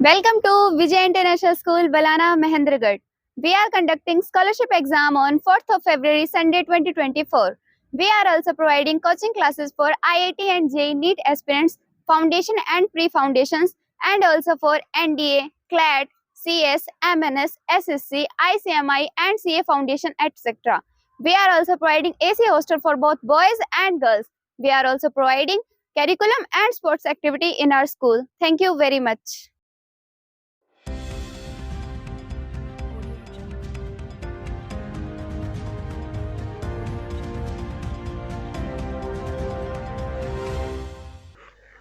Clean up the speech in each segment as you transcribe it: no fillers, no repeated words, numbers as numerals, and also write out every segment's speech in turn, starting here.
Welcome to Vijay International School, Balana, Mahendragarh. We are conducting scholarship exam on 4th of February, Sunday 2024. We are also providing coaching classes for IIT and JEE NEET aspirants, foundation and pre-foundations, and also for NDA, CLAT, CS, MNS, SSC, ICMI, and CA foundation, etc. We are also providing AC hostel for both boys and girls. We are also providing curriculum and sports activity in our school. Thank you very much.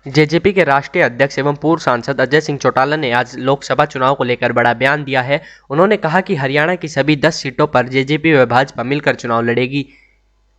JJP के राष्ट्रीय अध्यक्ष एवं पूर्व सांसद अजय सिंह चौटाला ने आज लोकसभा चुनाव को लेकर बड़ा बयान दिया है। उन्होंने कहा कि हरियाणा की सभी 10 सीटों पर जेजेपी व भाजपा मिलकर चुनाव लड़ेगी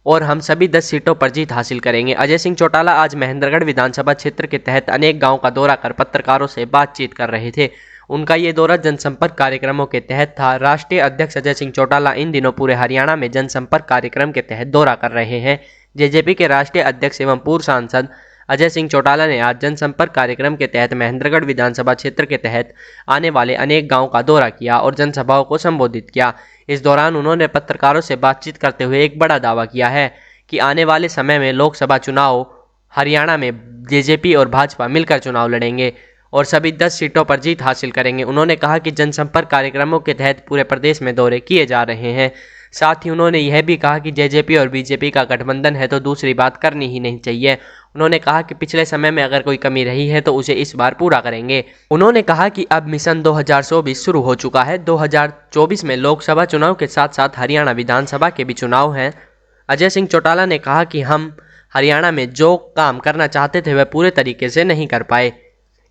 और हम सभी 10 सीटों पर जीत हासिल करेंगे। अजय सिंह चौटाला आज महेंद्रगढ़ विधानसभा क्षेत्र के तहत अनेक गाँव का दौरा कर पत्रकारों से बातचीत कर रहे थे। उनका ये दौरा जनसंपर्क कार्यक्रमों के तहत था। राष्ट्रीय अध्यक्ष अजय सिंह चौटाला इन दिनों पूरे हरियाणा में जनसंपर्क कार्यक्रम के तहत दौरा कर रहे हैं। जेजेपी के राष्ट्रीय अध्यक्ष एवं पूर्व सांसद अजय सिंह चौटाला ने आज जनसंपर्क कार्यक्रम के तहत महेंद्रगढ़ विधानसभा क्षेत्र के तहत आने वाले अनेक गांव का दौरा किया और जनसभाओं को संबोधित किया। इस दौरान उन्होंने पत्रकारों से बातचीत करते हुए एक बड़ा दावा किया है कि आने वाले समय में लोकसभा चुनाव हरियाणा में जेजेपी और भाजपा मिलकर चुनाव लड़ेंगे और सभी 10 सीटों पर जीत हासिल करेंगे। उन्होंने कहा कि जनसंपर्क कार्यक्रमों के तहत पूरे प्रदेश में दौरे किए जा रहे हैं। साथ ही उन्होंने यह भी कहा कि जेजेपी और बीजेपी का गठबंधन है तो दूसरी बात करनी ही नहीं चाहिए। उन्होंने कहा कि पिछले समय में अगर कोई कमी रही है तो उसे इस बार पूरा करेंगे। उन्होंने कहा कि अब मिशन 2024 शुरू हो चुका है। 2024 में लोकसभा चुनाव के साथ साथ हरियाणा विधानसभा के भी चुनाव हैं। अजय सिंह चौटाला ने कहा कि हम हरियाणा में जो काम करना चाहते थे वह पूरे तरीके से नहीं कर पाए।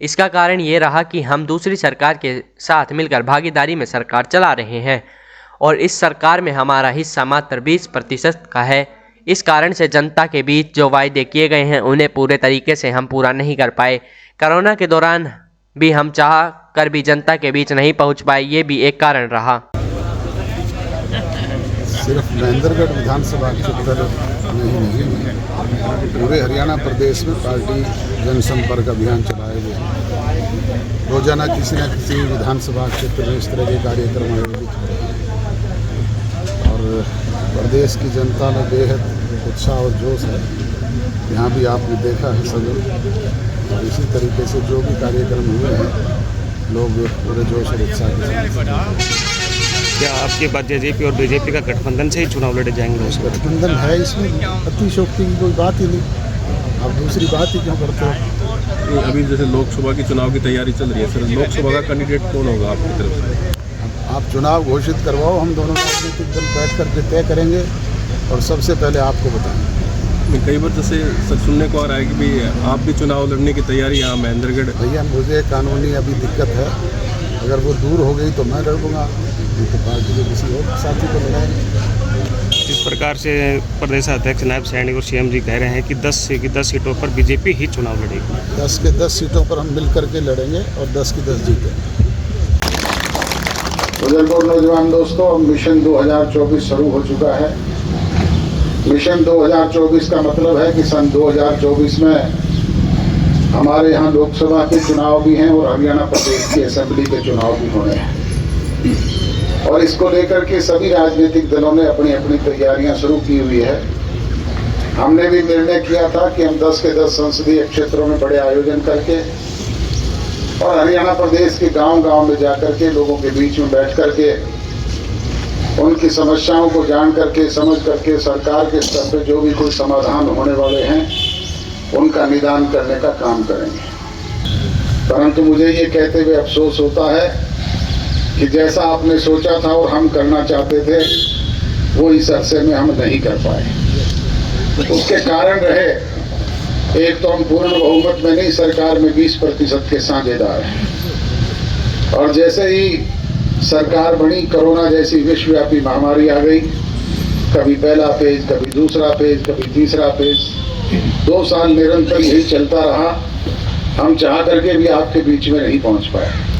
इसका कारण ये रहा कि हम दूसरी सरकार के साथ मिलकर भागीदारी में सरकार चला रहे हैं और इस सरकार में हमारा हिस्सा मात्र 20% का है। इस कारण से जनता के बीच जो वायदे किए गए हैं उन्हें पूरे तरीके से हम पूरा नहीं कर पाए। कोरोना के दौरान भी हम चाह कर भी जनता के बीच नहीं पहुंच पाए, ये भी एक कारण रहा। सिर्फ महेंद्रगढ़ विधानसभा क्षेत्र में ही नहीं, पूरे हरियाणा प्रदेश में पार्टी जनसंपर्क अभियान चलाए हुए हैं। रोजाना किसी न किसी विधानसभा क्षेत्र में इस तरह के कार्यक्रम आयोजित हो रहे हैं और प्रदेश की जनता में बेहद उत्साह और जोश है। यहाँ भी आपने देखा है सभी, और इसी तरीके से जो भी कार्यक्रम हुए हैं लोग पूरे जोश और उत्साह के साथ। क्या आपके बाद जेजेपी और बीजेपी का गठबंधन से ही चुनाव लड़े जाएंगे? गठबंधन है, इसमें अतिशोक्ति की कोई बात ही नहीं। आप दूसरी बात ही क्यों करते हो? अभी जैसे लोकसभा की चुनाव की तैयारी चल रही है सर, लोकसभा का कैंडिडेट कौन होगा आपकी तरफ से? आप चुनाव घोषित करवाओ, हम दोनों राजनीतिक दल बैठ करके तय करेंगे और सबसे पहले आपको बताएंगे। कई बार जैसे सुनने को आ रहा है कि भाई आप भी चुनाव लड़ने की तैयारी यहाँ महेंद्रगढ़। भैया मुझे कानूनी अभी दिक्कत है, अगर वो दूर हो गई तो मैं लड़ दूँगा, नहीं तो पार्टी के किसी और साथी को लड़ाएंगे। इस प्रकार से प्रदेश अध्यक्ष नायब सैनिक और सीएम जी कह रहे हैं कि 10 सीटों पर बीजेपी ही चुनाव लड़ेगी। 10 के 10 सीटों पर हम मिल करके लड़ेंगे और 10 की 10 जीतेंगे। उदयपुर नौजवान दोस्तों, अब मिशन 2024 शुरू हो चुका है। मिशन 2024 का मतलब है कि सन 2024 में हमारे यहाँ लोकसभा के चुनाव भी हैं और हरियाणा प्रदेश की असेंबली के चुनाव भी होने हैं और इसको लेकर के सभी राजनीतिक दलों ने अपनी अपनी तैयारियां शुरू की हुई है। हमने भी निर्णय किया था कि हम 10 के 10 संसदीय क्षेत्रों में बड़े आयोजन करके और हरियाणा प्रदेश के गांव-गांव में जाकर के लोगों के बीच में बैठ करके उनकी समस्याओं को जान करके समझ करके सरकार के स्तर पर जो भी कोई समाधान होने वाले हैं उनका निदान करने का काम करेंगे। परंतु मुझे ये कहते हुए अफसोस होता है कि जैसा आपने सोचा था और हम करना चाहते थे वो इस अरसे में हम नहीं कर पाए। उसके कारण रहे, एक तो हम पूर्ण बहुमत में नहीं, सरकार में 20% के साझेदार हैं और जैसे ही सरकार बनी, कोरोना जैसी विश्वव्यापी महामारी आ गई। कभी पहला फेज, कभी दूसरा फेज, कभी तीसरा फेज, 2 साल निरंतर यही चलता रहा। हम चाह करके भी आपके बीच में नहीं पहुंच पाए।